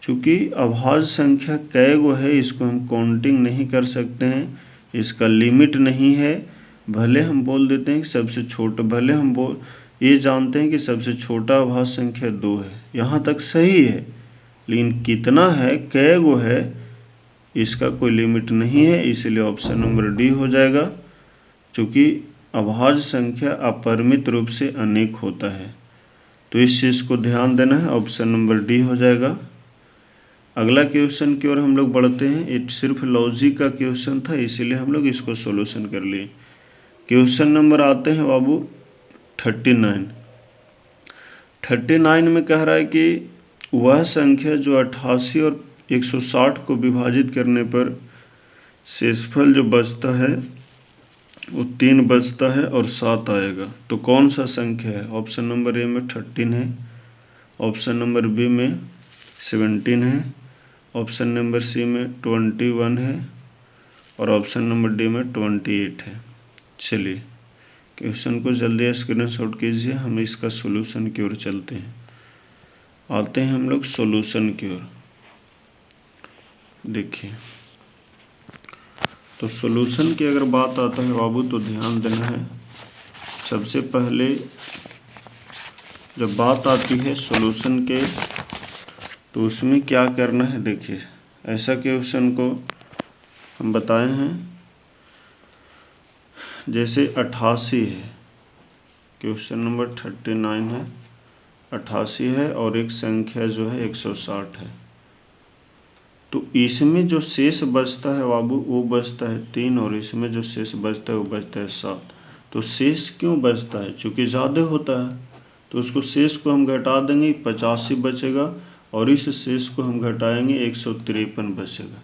[SPEAKER 1] चूँकि अभाज्य संख्या कै गो है इसको हम काउंटिंग नहीं कर सकते हैं, इसका लिमिट नहीं है। भले हम बोल देते हैं कि सबसे छोटा, भले हम ये जानते हैं कि सबसे छोटा अभाज्य संख्या 2 है, यहाँ तक सही है, लेकिन कितना है, कै गो है, इसका कोई लिमिट नहीं है। इसलिए ऑप्शन नंबर डी हो जाएगा, क्योंकि अभाज्य संख्या अपरिमित रूप से अनेक होता है। तो इस चीज़ को ध्यान देना है, ऑप्शन नंबर डी हो जाएगा। अगला क्वेश्चन की ओर हम लोग बढ़ते हैं। ये सिर्फ लॉजिक का क्वेश्चन था, इसीलिए हम लोग इसको सॉल्यूशन कर लिए। क्वेश्चन नंबर आते हैं बाबू 39। 39 में कह रहा है कि वह संख्या जो 88 और 160 को विभाजित करने पर शेषफल जो बचता है वो 3 बचता है और 7 आएगा, तो कौन सा संख्या है? ऑप्शन नंबर ए में 13 है, ऑप्शन नंबर बी में 17 है, ऑप्शन नंबर सी में 21 है और ऑप्शन नंबर डी में 28 है। चलिए क्वेश्चन को जल्दी स्क्रीनशॉट कीजिए, हम इसका सॉल्यूशन की ओर चलते हैं। आते हैं हम लोग सॉल्यूशन की ओर। देखिए तो सॉल्यूशन की अगर बात आता है बाबू तो ध्यान देना है। सबसे पहले जब बात आती है सॉल्यूशन के तो उसमें क्या करना है। देखिए ऐसा क्वेश्चन को हम बताए हैं, जैसे 88 है, क्वेश्चन नंबर 39 है, 88 है और एक संख्या जो है 160 है। तो इसमें जो शेष बचता है बाबू वो बचता है 3 और इसमें जो शेष बचता है वो बचता है 7। तो शेष क्यों बचता है? चूँकि ज़्यादा होता है, तो उसको शेष को हम घटा देंगे, 85 बचेगा और इस शेष को हम घटाएंगे 153 बचेगा।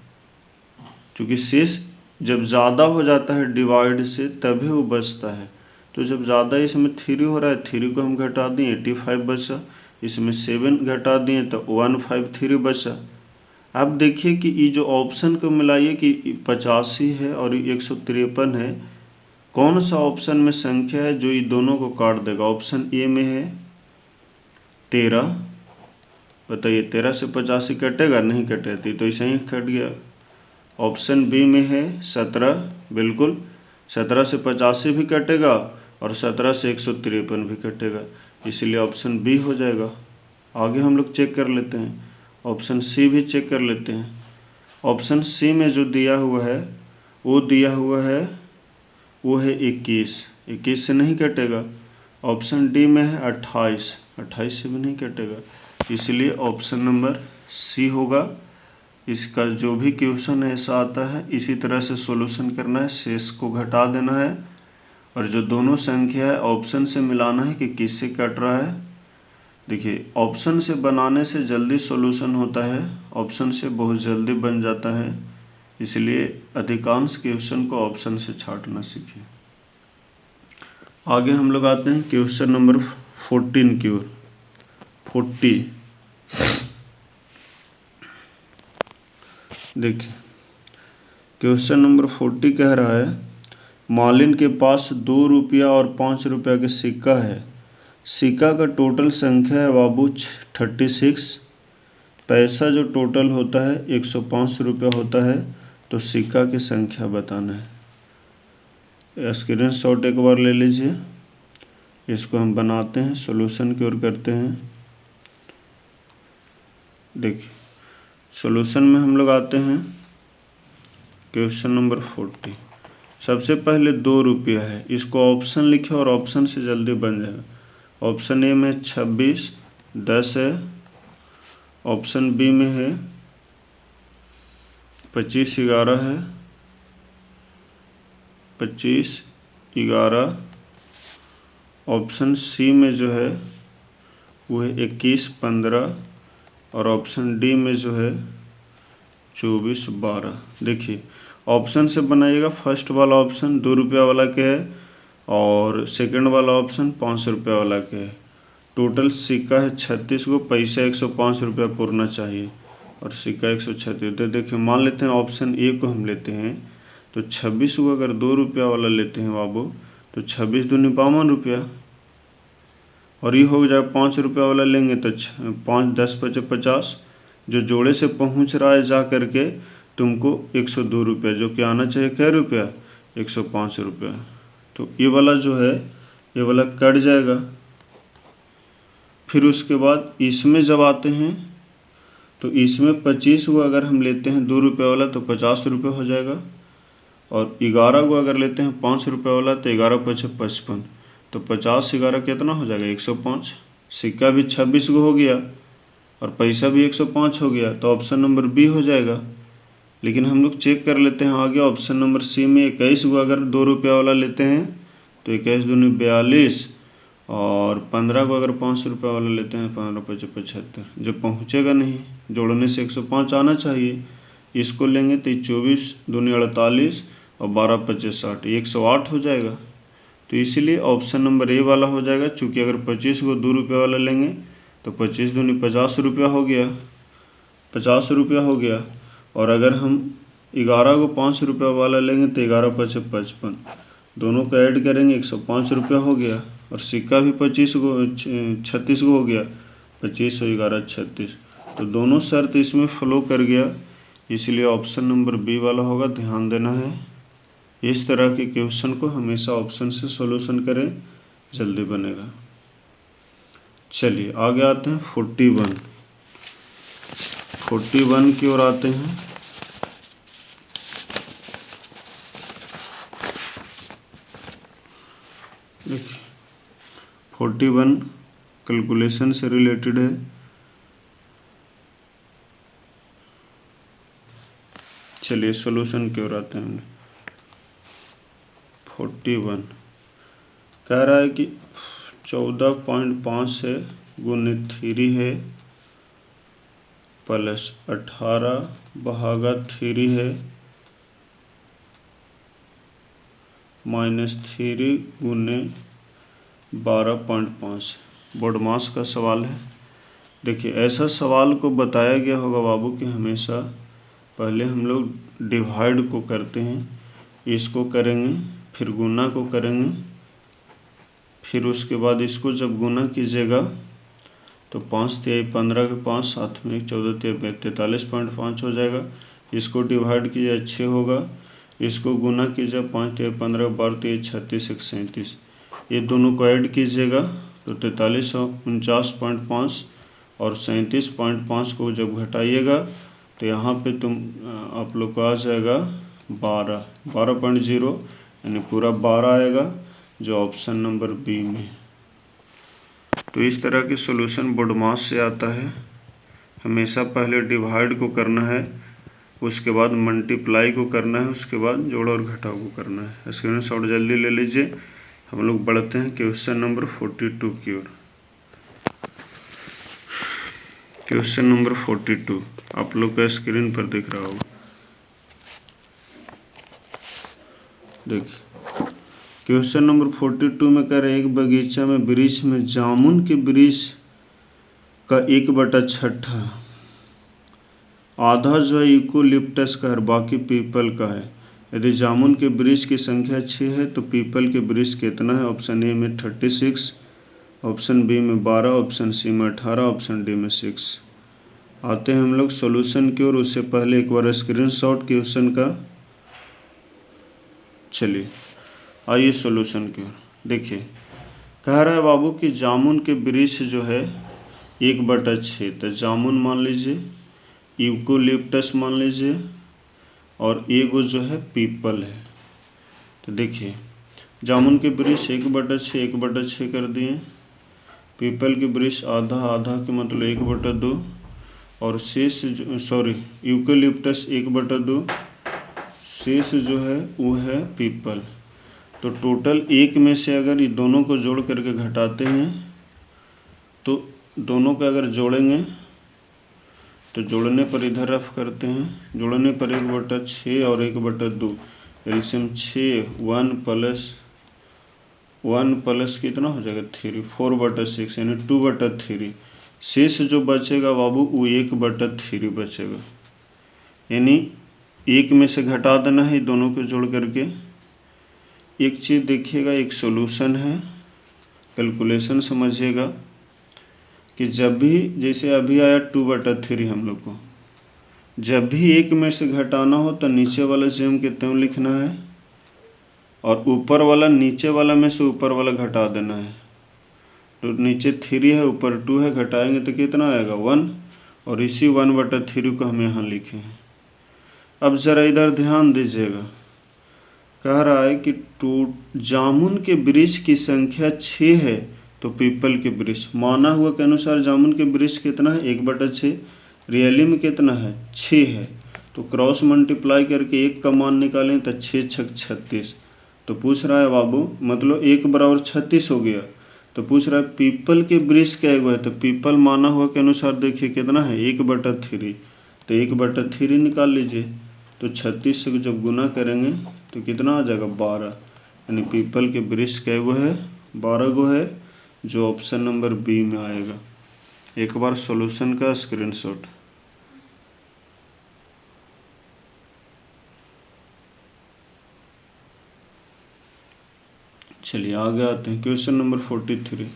[SPEAKER 1] चूँकि शेष जब ज़्यादा हो जाता है डिवाइड से तभी वो बचता है। तो जब ज़्यादा इसमें 3 हो रहा है, 3 को हम घटा दिए 85 बचा, इसमें 7 घटा दिए तो 153 बचा। अब देखिए कि ये जो ऑप्शन को मिलाइए कि 85 है और 153 है, कौन सा ऑप्शन में संख्या है जो ये दोनों को काट देगा? ऑप्शन ए में है 13, बताइए 13 से 85 कटेगा? नहीं कटेगी, तो ऐसे ही कट गया। ऑप्शन बी में है 17, बिल्कुल 17 से 85 भी कटेगा और 17 से 153 भी कटेगा, इसलिए ऑप्शन बी हो जाएगा। आगे हम लोग चेक कर लेते हैं, ऑप्शन सी भी चेक कर लेते हैं। ऑप्शन सी में जो दिया हुआ है वो दिया हुआ है वो है 21 से नहीं कटेगा। ऑप्शन डी में है 28 से भी नहीं कटेगा, इसलिए ऑप्शन नंबर सी होगा। इसका जो भी क्वेश्चन ऐसा आता है इसी तरह से सॉल्यूशन करना है, शेष को घटा देना है और जो दोनों संख्या है ऑप्शन से मिलाना है कि किससे कट रहा है। देखिए, ऑप्शन से बनाने से जल्दी सॉल्यूशन होता है, ऑप्शन से बहुत जल्दी बन जाता है, इसलिए अधिकांश क्वेश्चन को ऑप्शन से छांटना सीखिए। आगे हम लोग आते हैं क्वेश्चन नंबर 14 की ओर। 40 देखिए, क्वेश्चन नंबर 40 कह रहा है, मालिन के पास 2 रुपया और 5 रुपया का सिक्का है। सिक्का का टोटल संख्या है बाबू 36। पैसा जो टोटल होता है 105 रुपया होता है, तो सिक्का की संख्या बताना है। स्क्रीनशॉट एक बार ले लीजिए, इसको हम बनाते हैं, सॉल्यूशन की ओर करते हैं। देखिए, सॉल्यूशन में हम लोग आते हैं क्वेश्चन नंबर 40। सबसे पहले 2 रुपया है, इसको ऑप्शन लिखे और ऑप्शन से जल्दी बन जाएगा। ऑप्शन ए में 26 10 है, ऑप्शन बी में है 25 11 है, 25 11, ऑप्शन सी में जो है वो है 21 15 और ऑप्शन डी में जो है 24 12। देखिए, ऑप्शन से बनाइएगा। फर्स्ट वाला ऑप्शन 2 रुपया वाला के है और सेकंड वाला ऑप्शन 5 रुपया वाला के है। टोटल सिक्का है 36 को, पैसा 105 रुपया पूरना चाहिए और सिक्का 136। तो देखिए, मान लेते हैं ऑप्शन ए को हम लेते हैं, तो 26 को अगर 2 रुपया वाला लेते हैं बाबू, तो 26 दूनी 52 रुपया, और ये हो जाए 5 रुपया वाला लेंगे तो 5 10 5 50, जो जोड़े से पहुंच रहा है जा करके तुमको 102 रुपया, जो कि आना चाहिए क्या रुपया 105 रुपया। तो ये वाला जो है ये वाला कट जाएगा। फिर उसके बाद इसमें जब आते हैं तो इसमें 25 को अगर हम लेते हैं 2 रुपये वाला तो 50 रुपये हो जाएगा, और 11 को अगर लेते हैं 5 रुपये वाला तो 11 5 55, तो 50 11 कितना हो जाएगा 105। सिक्का भी 26 को हो गया और पैसा भी 105 हो गया, तो ऑप्शन नंबर बी हो जाएगा। लेकिन हम लोग चेक कर लेते हैं आगे, ऑप्शन नंबर सी में 21 को अगर 2 रुपया वाला लेते हैं तो 21 दूनी 42, और 15 को अगर 5 रुपया वाला लेते हैं 15 5 75, जो पहुँचेगा नहीं, जोड़ने से 105 आना चाहिए। इसको लेंगे तो 24 दूनी 48 और 12 25 60, 108 हो जाएगा। तो इसीलिए ऑप्शन नंबर ए वाला हो जाएगा। चूँकि अगर 25 को 2 रुपये वाला लेंगे तो 25 दूनी 50 रुपया हो गया, 50 रुपया हो गया, और अगर हम 11 को 5 रुपया वाला लेंगे तो 11 5 55, दोनों को ऐड करेंगे 105 रुपया हो गया, और सिक्का भी 36 को हो गया, 25 और 11 36, तो दोनों शर्त इसमें फ्लो कर गया, इसलिए ऑप्शन नंबर बी वाला होगा। ध्यान देना है, इस तरह के क्वेश्चन को हमेशा ऑप्शन से सॉल्यूशन करें, जल्दी बनेगा। चलिए आगे आते हैं 41 की ओर आते हैं। देखिए, 41 कैलकुलेशन से रिलेटेड है। चलिए सॉल्यूशन की ओर आते हैं। 41 कह रहा है कि 14.5 है गुने 3 है प्लस 18 बहागा 3 है -3 गुने 12.5। बोर्डमास का सवाल है। देखिए, ऐसा सवाल को बताया गया होगा बाबू कि हमेशा पहले हम लोग डिवाइड को करते हैं, इसको करेंगे, फिर गुना को करेंगे, फिर उसके बाद इसको जब गुना कीजिएगा तो 5 तिहाई 15 के 5, साथ में 14 तिहाई 43.5 हो जाएगा। इसको डिवाइड कीजिए 6 होगा, इसको गुना कीजिए 5 तिहाई 15 12 तिहाई 36 137, ये दोनों को ऐड कीजिएगा तो 4349.5 और 37.5 को जब घटाइएगा तो यहाँ पे आप लोग को आ जाएगा 12.0 यानी पूरा 12 आएगा जो ऑप्शन नंबर बी में। तो इस तरह के सॉल्यूशन बोडमास से आता है। हमेशा पहले डिवाइड को करना है, उसके बाद मल्टीप्लाई को करना है, उसके बाद जोड़ और घटाव को करना है। स्क्रीनशॉट जल्दी ले लीजिए। हम लोग बढ़ते हैं क्वेश्चन नंबर 42 की ओर। क्वेश्चन नंबर 42 आप लोग का स्क्रीन पर दिख रहा होगा। देखिए क्वेश्चन नंबर 42 में कह रहे हैं एक बगीचा में वृक्ष में जामुन के वृक्ष का 1/6 आधा जो है यूकेलिप्टस का है, बाकी पीपल का है। यदि जामुन के वृक्ष की संख्या 6 है तो पीपल के वृक्ष कितना है? ऑप्शन ए में 36, ऑप्शन बी में 12, ऑप्शन सी में 18, ऑप्शन डी में 6। आते हैं हम लोग सॉल्यूशन की ओर। उससे पहले एक बार स्क्रीनशॉट क्वेश्चन का। चलिए आइए सॉल्यूशन की ओर। देखिए कह रहा है बाबू कि जामुन के वृक्ष जो है 1/6, तो जामुन मान लीजिए, यूकेलिप्टस मान लीजिए और एगो जो है पीपल है। तो देखिए जामुन के वृक्ष 1/6 कर दिए, पीपल के वृक्ष आधा आधा के मतलब 1/2 और शेष यूकेलिप्टस 1/2, शेष जो है वो है पीपल। तो टोटल एक में से अगर ये दोनों को जोड़ करके घटाते हैं तो दोनों को अगर जोड़ेंगे तो जोड़ने पर इधर रफ करते हैं, जोड़ने पर 1/6 और 1/2 एलसीएम 6, 1 प्लस कितना हो जाएगा 3, 4/6 यानी 2/3। शेष जो बचेगा बाबू वो 1/3 बचेगा। यानी एक में से घटा देना है दोनों को जोड़ करके। एक चीज़ देखिएगा, एक सॉल्यूशन है, कैलकुलेशन समझिएगा कि जब भी जैसे अभी आया 2/3 हम लोग को, जब भी एक में से घटाना हो तो नीचे वाला सेम के त्यों लिखना है और ऊपर वाला नीचे वाला में से ऊपर वाला घटा देना है। तो नीचे 3 है ऊपर 2 है, घटाएंगे तो कितना आएगा 1 और इसी 1/3 को हम यहाँ लिखे हैं। अब ज़रा इधर ध्यान दीजिएगा, कह रहा है कि जामुन के वृक्ष की संख्या 6 है तो पीपल के वृक्ष माना हुआ के अनुसार जामुन के वृक्ष कितना है 1/6, रियली में कितना है 6 है। तो क्रॉस मल्टीप्लाई करके 1 का मान निकालें तो 6 6 36। तो पूछ रहा है बाबू मतलब 1 बराबर 36 हो गया। तो पूछ रहा है पीपल के वृक्ष क्या है, तो पीपल माना हुआ के अनुसार देखिए कितना है 1/3, तो 1/3 निकाल लीजिए। तो 36 से जब गुना करेंगे तो कितना आ जाएगा 12, यानी पीपल के वृक्ष क्या गो है 12 गो है, जो ऑप्शन नंबर बी में आएगा। एक बार सॉल्यूशन का स्क्रीनशॉट। चलिए आगे आते हैं क्वेश्चन नंबर 43।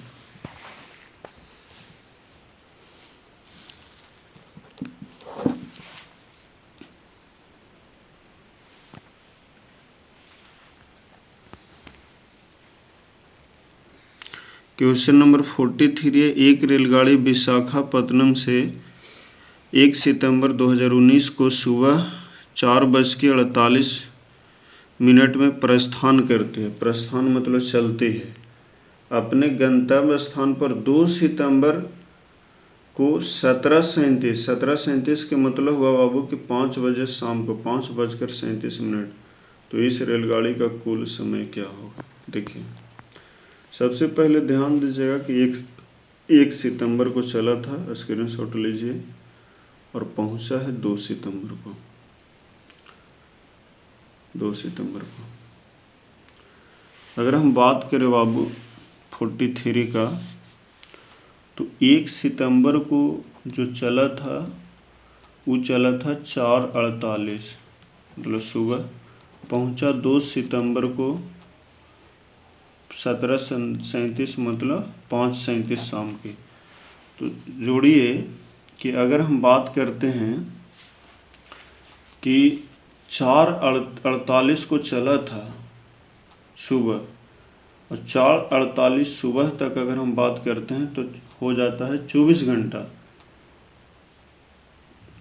[SPEAKER 1] क्वेश्चन नंबर 43 है, एक रेलगाड़ी विशाखापत्तनम से 1 सितंबर 2019 को सुबह 4:48 में प्रस्थान करते हैं। प्रस्थान मतलब चलते हैं। अपने गंतव्य स्थान पर 2 सितंबर को 17:37 के मतलब हुआ बाबू कि 5 बजे शाम को 5:37। तो इस रेलगाड़ी का कुल समय क्या होगा? देखिए सबसे पहले ध्यान दीजिएगा कि 1 सितंबर को चला था, स्क्रीनशॉट लीजिए, और पहुंचा है 2 सितंबर को। 2 सितंबर को अगर हम बात करें बाबू 43 का, तो 1 सितंबर को जो चला था वो चला था 4:48 मतलब सुबह, पहुंचा 2 सितंबर को 17:37 मतलब 5:37 शाम की। तो जोड़िए कि अगर हम बात करते हैं कि 4:48 को चला था सुबह और 4:48 सुबह तक अगर हम बात करते हैं तो हो जाता है 24 घंटा।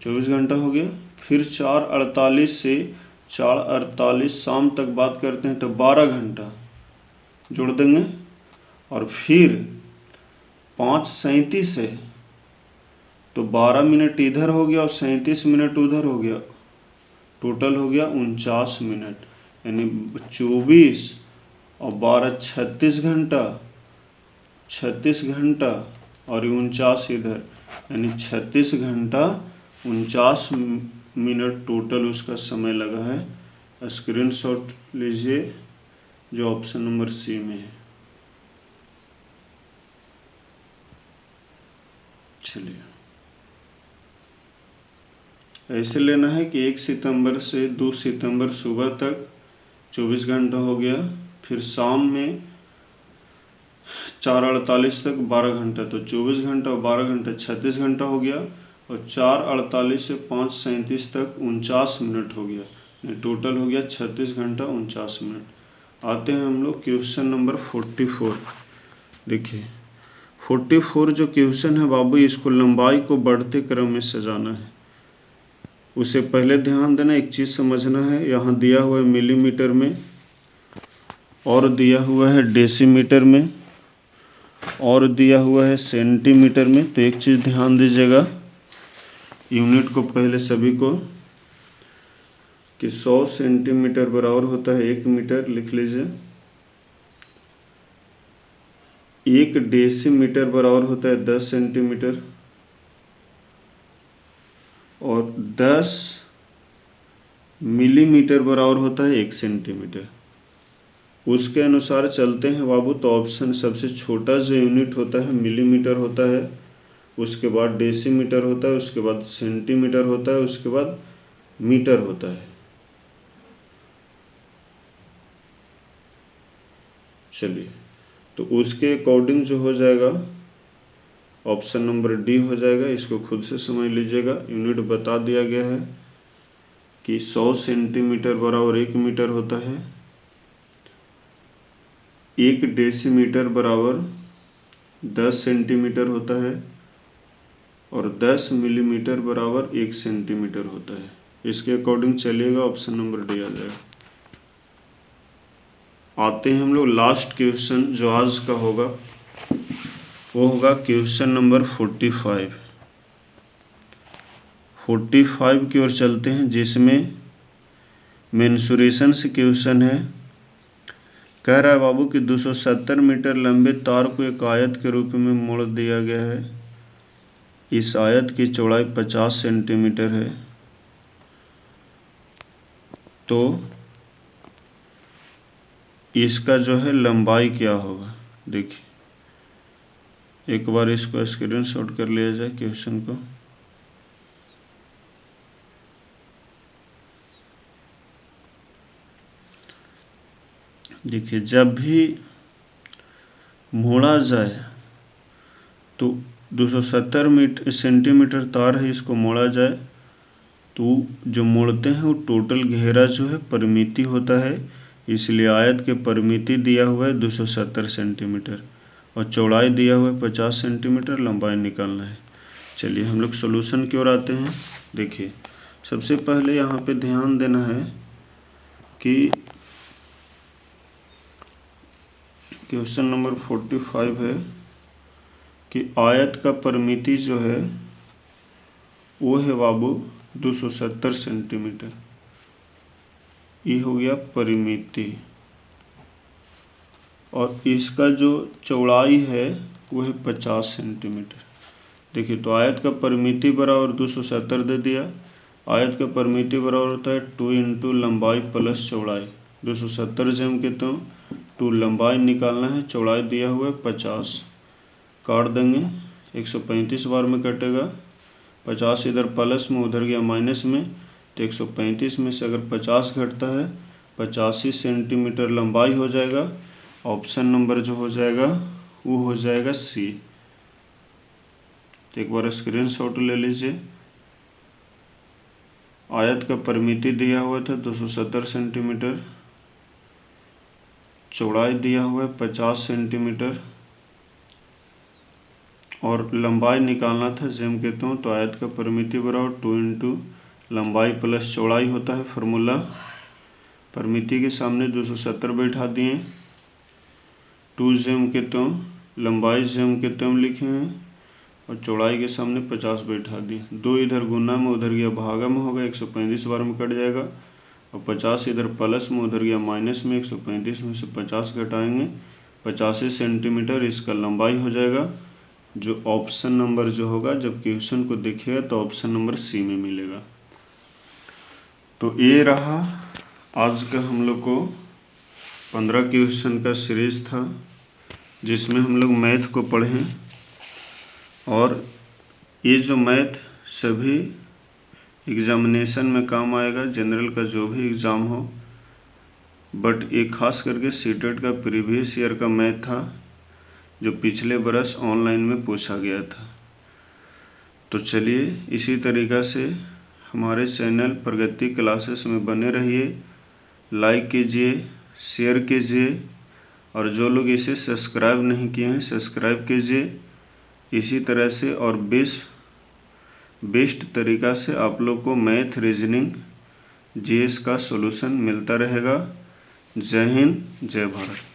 [SPEAKER 1] 24 घंटा हो गया। फिर 4:48 से 4:48 शाम तक बात करते हैं तो 12 घंटा जोड़ देंगे। और फिर 5:37 है तो 12 मिनट इधर हो गया और 37 मिनट उधर हो गया, टोटल हो गया 49 मिनट। यानी 24 और 12 36 घंटा, 36 घंटा और 49 इधर, यानी 36 घंटा 49 मिनट टोटल उसका समय लगा है। स्क्रीनशॉट लीजिए जो ऑप्शन नंबर सी में है। चलिए ऐसे लेना है कि 1 सितंबर से 2 सितंबर सुबह तक 24 घंटा हो गया। फिर शाम में 4:48 तक 12 घंटा, तो 24 घंटा और 12 घंटा 36 घंटा हो गया। और 4:48 से 5:37 तक 49 मिनट हो गया, टोटल हो गया 36 घंटा 49 मिनट। आते हैं हम लोग क्वेश्चन नंबर 44। देखिए 44 जो क्वेश्चन है बाबू, इसको लंबाई को बढ़ते क्रम में सजाना है। उसे पहले ध्यान देना, एक चीज़ समझना है। यहाँ दिया हुआ है मिलीमीटर में और दिया हुआ है डेसीमीटर में और दिया हुआ है सेंटीमीटर में। तो एक चीज़ ध्यान दीजिएगा, यूनिट को पहले सभी को, कि 100 सेंटीमीटर बराबर होता है 1 मीटर, लिख लीजिए। 1 डेसीमीटर बराबर होता है 10 सेंटीमीटर और 10 मिलीमीटर बराबर होता है 1 सेंटीमीटर। उसके अनुसार चलते हैं बाबू। तो ऑप्शन सबसे छोटा जो यूनिट होता है मिलीमीटर होता है, उसके बाद डेसीमीटर होता है, उसके बाद सेंटीमीटर होता है, उसके बाद मीटर होता है। चलिए तो उसके अकॉर्डिंग जो हो जाएगा ऑप्शन नंबर डी हो जाएगा। इसको खुद से समझ लीजिएगा। यूनिट बता दिया गया है कि 100 सेंटीमीटर बराबर 1 मीटर होता है, 1 डेसीमीटर बराबर 10 सेंटीमीटर होता है और 10 मिलीमीटर बराबर 1 सेंटीमीटर होता है। इसके अकॉर्डिंग चलिएगा, ऑप्शन नंबर डी आ जाएगा। आते हैं हम लोग लास्ट क्वेश्चन जो आज का होगा, वो होगा क्वेश्चन नंबर 45 की ओर चलते हैं, जिसमें मेंसुरेशन से क्वेश्चन है। कह रहा है बाबू कि 270 मीटर लंबे तार को एक आयत के रूप में मोड़ दिया गया है। इस आयत की चौड़ाई 50 सेंटीमीटर है। तो इसका जो है लंबाई क्या होगा। देखिए एक बार इसको स्क्रीनशॉट कर लिया जाए क्वेश्चन को। देखिए जब भी मोड़ा जाए तो 270 सेंटीमीटर तार है, इसको मोड़ा जाए तो जो मोड़ते हैं वो टोटल घेरा जो है परिमिति होता है। इसलिए आयत के परिमिति दिया हुआ है 270 सेंटीमीटर और चौड़ाई दिया हुआ है 50 सेंटीमीटर, लंबाई निकालना है। चलिए हम लोग सॉल्यूशन की ओर आते हैं। देखिए सबसे पहले यहाँ पे ध्यान देना है कि क्वेश्चन नंबर 45 है कि आयत का परिमिति जो है वो है बाबू 270 सेंटीमीटर। ये हो गया परिमिति और इसका जो चौड़ाई है वो है 50 सेंटीमीटर। देखिए तो आयत का परिमिति बराबर 270 दे दिया। आयत का परिमिति बराबर होता है 2 इंटू लंबाई प्लस चौड़ाई। 270 से हम कहते हैं 2 लंबाई निकालना है, चौड़ाई दिया हुआ है 50। काट देंगे 135 बार में कटेगा। 50 इधर प्लस में, उधर गया माइनस में, तो 135 में से अगर 50 घटता है 85 सेंटीमीटर लंबाई हो जाएगा। ऑप्शन नंबर जो हो जाएगा वो हो जाएगा सी। तो एक बार स्क्रीनशॉट ले लीजिए। आयत का परिमिति दिया हुआ था 270 सेंटीमीटर, चौड़ाई दिया हुआ है 50 सेंटीमीटर और लंबाई निकालना था जेम कहते हो, तो आयत का परिमिति बराबर 2 इंटू लंबाई प्लस चौड़ाई होता है फार्मूला। परिमिति के सामने 270 बैठा दिए, 2 जेम कहते हो, लंबाई जेम कहते हो लिखे हैं और चौड़ाई के सामने 50 बैठा दिए। 2 इधर गुना में उधर गया भागा में होगा, 135 बार में कट जाएगा और 50 इधर प्लस में उधर गया माइनस में, 135 में से 50 घटाएंगे 85 सेंटीमीटर इसका लंबाई हो जाएगा। जो ऑप्शन नंबर जो होगा जब क्वेश्चन को देखिएगा तो ऑप्शन नंबर सी में मिलेगा। तो ये रहा आज का हम लोग को 15 क्वेश्चन का सीरीज था जिसमें हम लोग मैथ को पढ़ें और ये जो मैथ सभी एग्जामिनेशन में काम आएगा, जनरल का जो भी एग्ज़ाम हो, बट ये खास करके सीटेट का प्रीवियस ईयर का मैथ था जो पिछले बरस ऑनलाइन में पूछा गया था। तो चलिए इसी तरीक़ा से हमारे चैनल प्रगति क्लासेस में बने रहिए, लाइक कीजिए, शेयर कीजिए और जो लोग इसे सब्सक्राइब नहीं किए हैं सब्सक्राइब कीजिए। इसी तरह से और बेस्ट तरीक़ा से आप लोग को मैथ, रीजनिंग, जीएस का सॉल्यूशन मिलता रहेगा। जय हिंद, जय भारत।